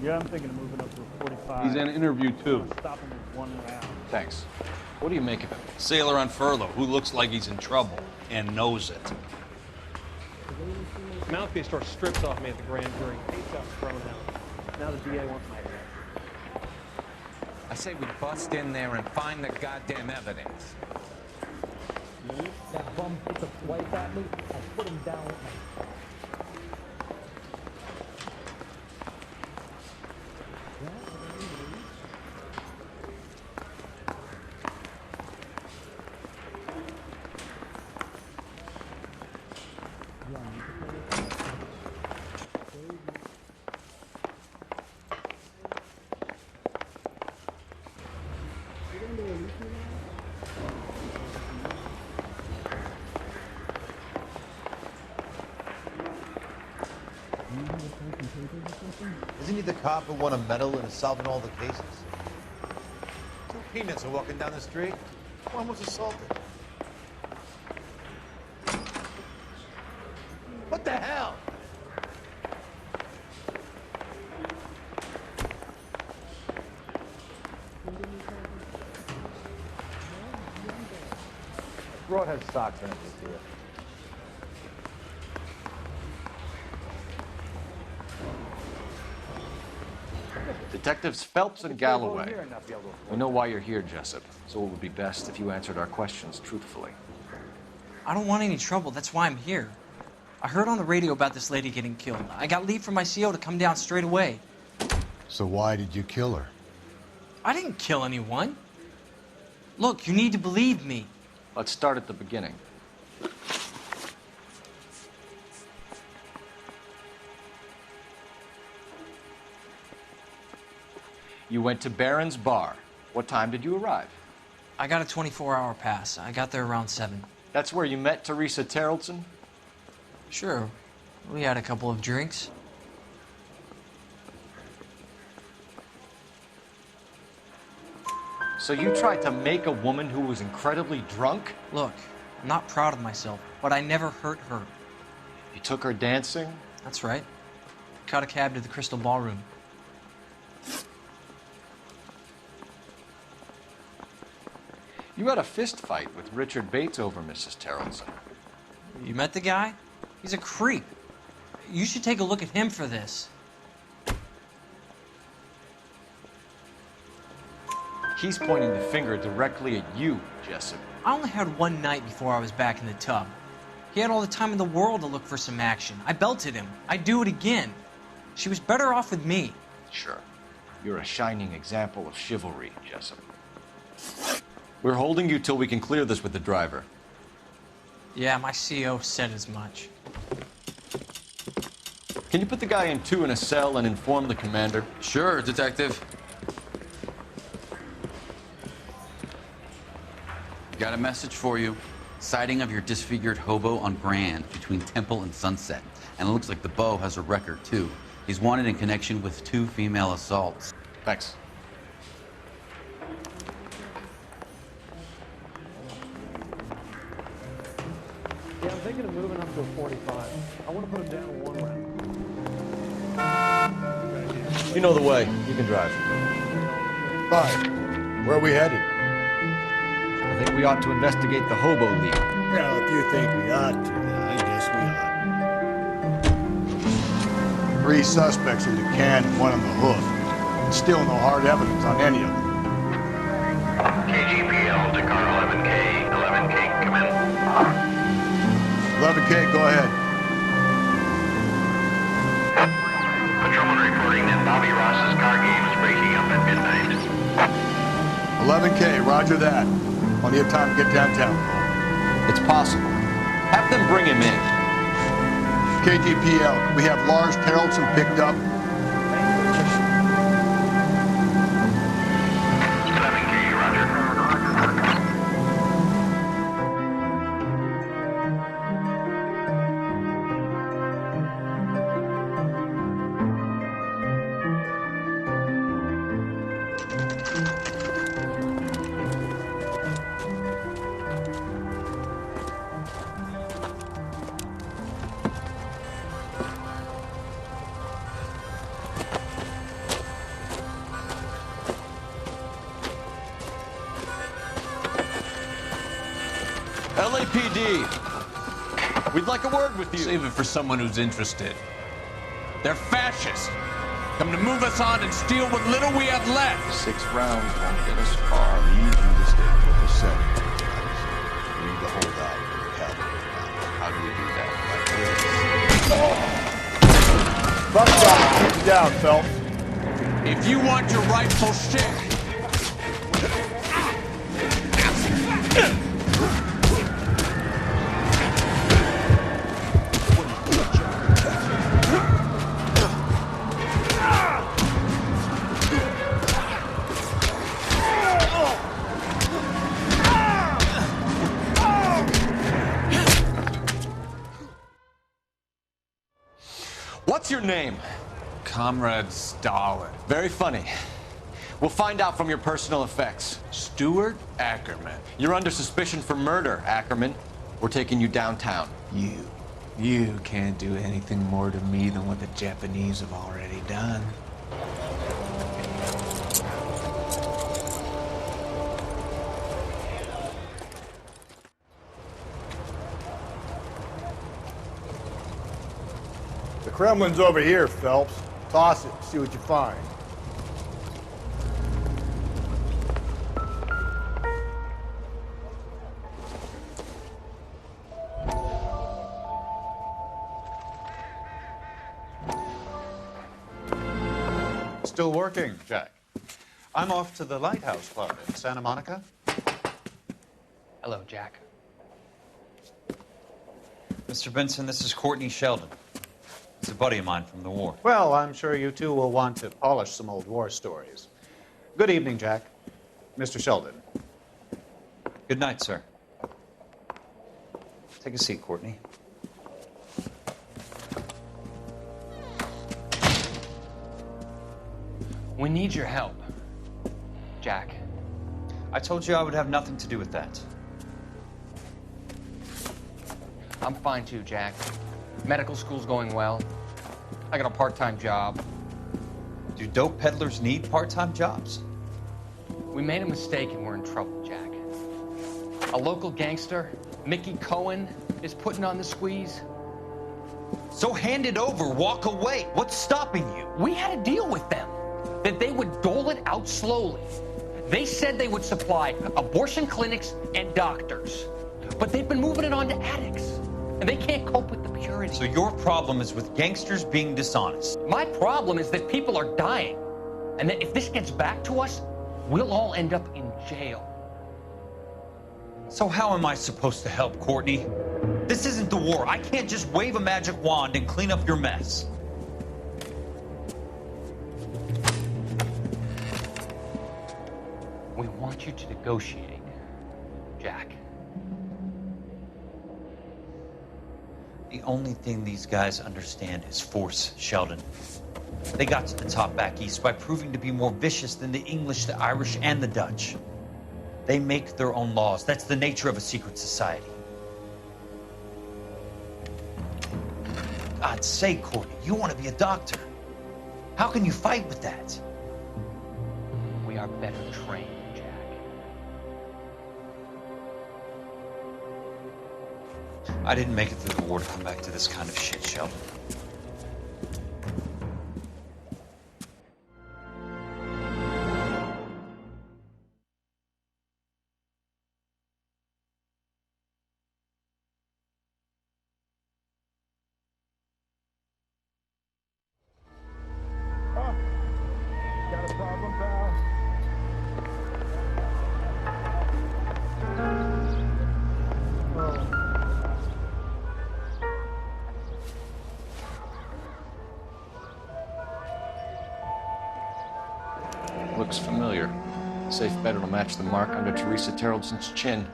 Yeah, I'm thinking of moving up to a 45. He's in interview two. Stop him with one round. Thanks. What do you make of him? Sailor on furlough who looks like he's in trouble and knows it. Mouthpiece store strips off me at the grand jury. Hates got thrown out. Now the DA wants my head. I say we bust in there and find the goddamn evidence. That bum puts a wife at me, I put him down with my... Isn't he the cop who won a medal in solving all the cases? Two peanuts are walking down the street. One was assaulted. What the hell? Broad has socks in it this year. Detectives Phelps and Galloway. We know why you're here, Jessup, so it would be best if you answered our questions truthfully. I don't want any trouble. That's why I'm here. I heard on the radio about this lady getting killed. I got leave from my CO to come down straight away. So why did you kill her? I didn't kill anyone. Look, you need to believe me. Let's start at the beginning. You went to Barron's Bar. What time did you arrive? I got a 24-hour pass. I got there around 7. That's where you met Teresa Terrellson? Sure. We had a couple of drinks. So you tried to make a woman who was incredibly drunk? Look, I'm not proud of myself, but I never hurt her. You took her dancing? That's right. Caught a cab to the Crystal Ballroom. You had a fist fight with Richard Bates over Mrs. Terrellson. You met the guy? He's a creep. You should take a look at him for this. He's pointing the finger directly at you, Jessup. I only had one night before I was back in the tub. He had all the time in the world to look for some action. I belted him. I'd do it again. She was better off with me. Sure. You're a shining example of chivalry, Jessup. We're holding you till we can clear this with the driver. Yeah, my CO said as much. Can you put the guy in 2 in a cell and inform the commander? Sure, Detective. Got a message for you. Sighting of your disfigured hobo on Grand between Temple and Sunset. And it looks like the beau has a record, too. He's wanted in connection with 2 female assaults. Thanks. Yeah, I'm thinking of moving up to a 45. I want to put him down in 1 round. You know the way. You can drive. Fine. Where are we headed? I think we ought to investigate the hobo league. Well, if you think we ought to, then I guess we ought. 3 suspects in the can and 1 on the hoof. Still no hard evidence on any of them. KGPL to car 11K. 11K, come in. 11K, go ahead. Patrolman reporting that Bobby Ross's car game is breaking up at midnight. 11K, roger that. Plenty of time to get downtown. It's possible. Have them bring him in. KGPL, we have Lars Terrellson picked up. 11K, roger. LAPD. We'd like a word with you. Save it for someone who's interested. They're fascists. Come to move us on and steal what little we have left. 6 rounds won't get us far. I need you to stay with the Senate, guys. We need to hold out for help. How do we do that? Fuck that. Keep it down, Phelps. If you want your rightful share, What's your name? Comrade Stalin. Very funny. We'll find out from your personal effects. Stuart Ackerman. You're under suspicion for murder, Ackerman. We're taking you downtown. You can't do anything more to me than what the Japanese have already done. The Kremlin's over here, Phelps. Toss it, see what you find. Still working, Jack. I'm off to the Lighthouse Club in Santa Monica. Hello, Jack. Mr. Benson, this is Courtney Sheldon. He's a buddy of mine from the war. Well, I'm sure you two will want to polish some old war stories. Good evening, Jack. Mr. Sheldon. Good night, sir. Take a seat, Courtney. We need your help, Jack. I told you I would have nothing to do with that. I'm fine too, Jack. Medical school's going well. I got a part-time job. Do dope peddlers need part-time jobs? We made a mistake and we're in trouble, Jack. A local gangster, Mickey Cohen, is putting on the squeeze. So hand it over, walk away. What's stopping you? We had a deal with them that they would dole it out slowly. They said they would supply abortion clinics and doctors, but they've been moving it on to addicts, and they can't cope with the purity. So your problem is with gangsters being dishonest. My problem is that people are dying, and that if this gets back to us, we'll all end up in jail. So how am I supposed to help, Courtney? This isn't the war. I can't just wave a magic wand and clean up your mess. We want you to negotiate, Jack. The only thing these guys understand is force, Sheldon. They got to the top back east by proving to be more vicious than the English, the Irish, and the Dutch. They make their own laws. That's the nature of a secret society. God's sake, Courtney, you want to be a doctor. How can you fight with that? We are better trained, Jack. I didn't make it through the war to come back to this kind of shit, Sheldon. Got a problem, pal? Looks familiar. Safe bet it'll match the mark under Teresa Terrelson's chin.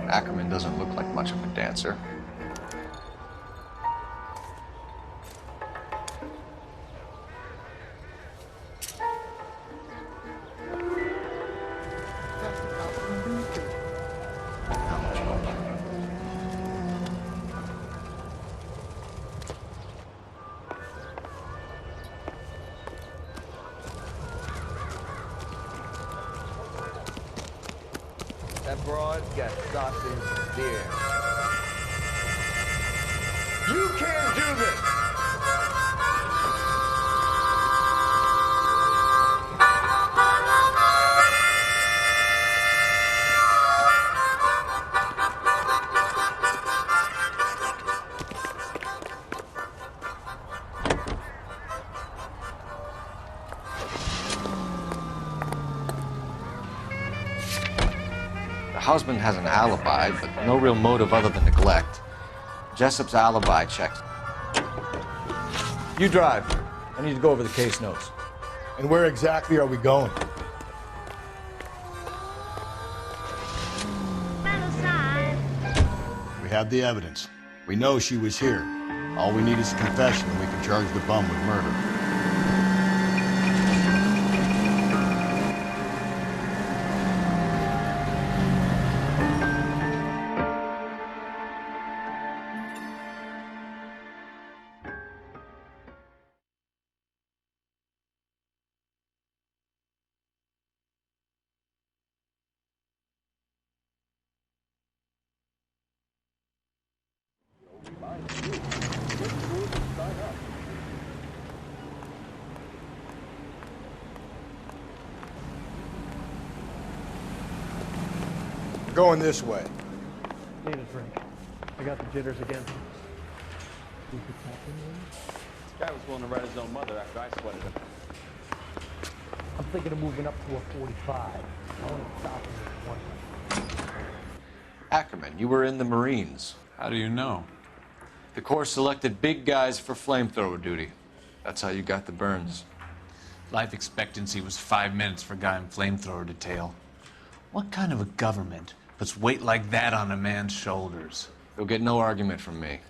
Ackerman doesn't look like much of a dancer. That broad got sausage and beer. You can't do this! The husband has an alibi, but no real motive other than neglect. Jessup's alibi checked. You drive. I need to go over the case notes. And where exactly are we going? We have the evidence. We know she was here. All we need is a confession, and we can charge the bum with murder. We're going this way. Need a drink. I got the jitters again. Is the captain in? This guy was willing to write his own mother after I sweated him. I'm thinking of moving up to a 45. I want to stop him at one. Ackerman, you were in the Marines. How do you know? The Corps selected big guys for flamethrower duty. That's how you got the burns. Life expectancy was 5 minutes for a guy in flamethrower detail. What kind of a government puts weight like that on a man's shoulders? You'll get no argument from me.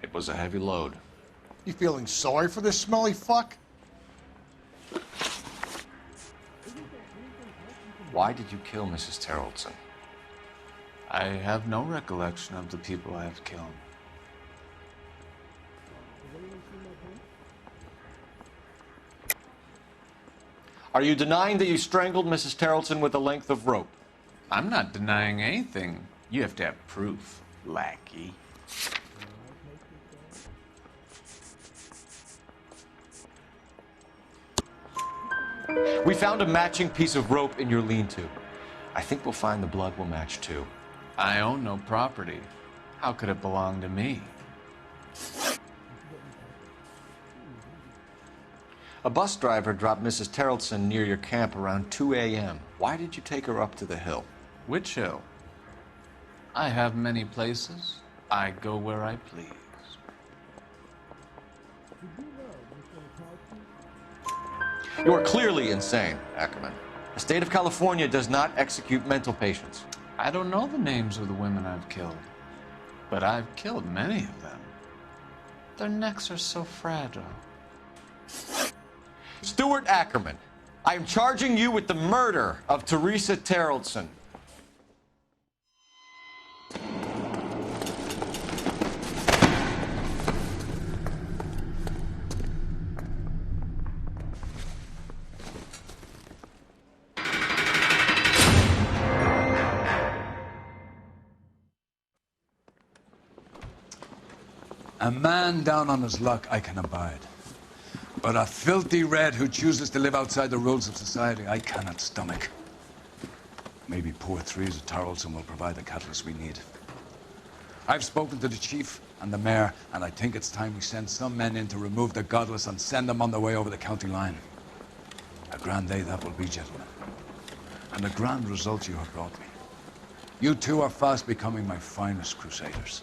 It was a heavy load. You feeling sorry for this smelly fuck? Why did you kill Mrs. Terrelson? I have no recollection of the people I have killed. Are you denying that you strangled Mrs. Terrelson with a length of rope? I'm not denying anything. You have to have proof, lackey. We found a matching piece of rope in your lean-to. I think we'll find the blood will match too. I own no property. How could it belong to me? A bus driver dropped Mrs. Terrelson near your camp around 2 a.m. Why did you take her up to the hill? Which hill? I have many places. I go where I please. You are clearly insane, Ackerman. The state of California does not execute mental patients. I don't know the names of the women I've killed, but I've killed many of them. Their necks are so fragile. Stuart Ackerman, I am charging you with the murder of Teresa Terrelson. A man down on his luck I can abide. But a filthy red who chooses to live outside the rules of society, I cannot stomach. Maybe poor Teresa Terrelson will provide the catalyst we need. I've spoken to the chief and the mayor, and I think it's time we send some men in to remove the godless and send them on their way over the county line. A grand day that will be, gentlemen. And a grand result you have brought me. You two are fast becoming my finest crusaders.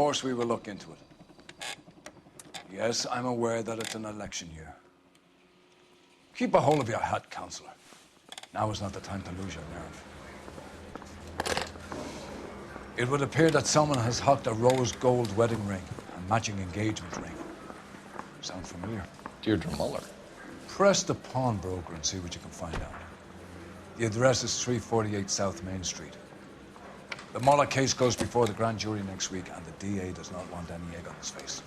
course we will look into it. Yes, I'm aware that it's an election year. Keep a hold of your hat, Counselor. Now is not the time to lose your nerve. It would appear that someone has hocked a rose gold wedding ring and matching engagement ring. Sound familiar? Deirdre Muller. Press the pawnbroker and see what you can find out. The address is 348 South Main Street. The Muller case goes before the grand jury next week, and the DA does not want any egg on his face.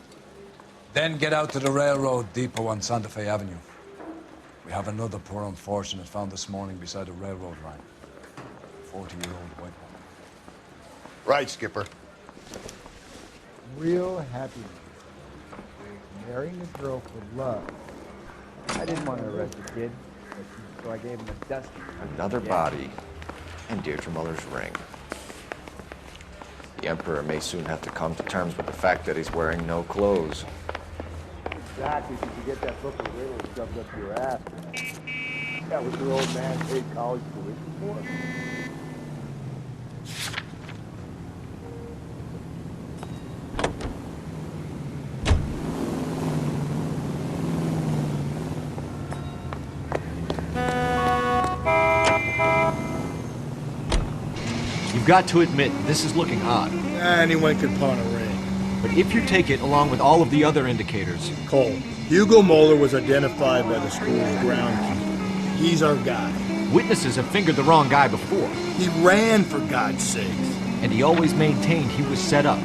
Then get out to the railroad depot on Santa Fe Avenue. We have another poor unfortunate found this morning beside a railroad line. A 40-year-old white woman. Right, Skipper. Real happy. Marrying a girl for love. I didn't want to arrest the kid, so I gave him a dusting. Another body, and Deirdre Muller's ring. The Emperor may soon have to come to terms with the fact that he's wearing no clothes. Exactly, if you get that book of riddles shoved up your ass. That was your old man paid college tuition for. You've got to admit, this is looking odd. Anyone could pawn a ring. But if you take it along with all of the other indicators... Cole, Hugo Moeller was identified by the school's groundkeeper. He's our guy. Witnesses have fingered the wrong guy before. He ran, for God's sakes. And he always maintained he was set up.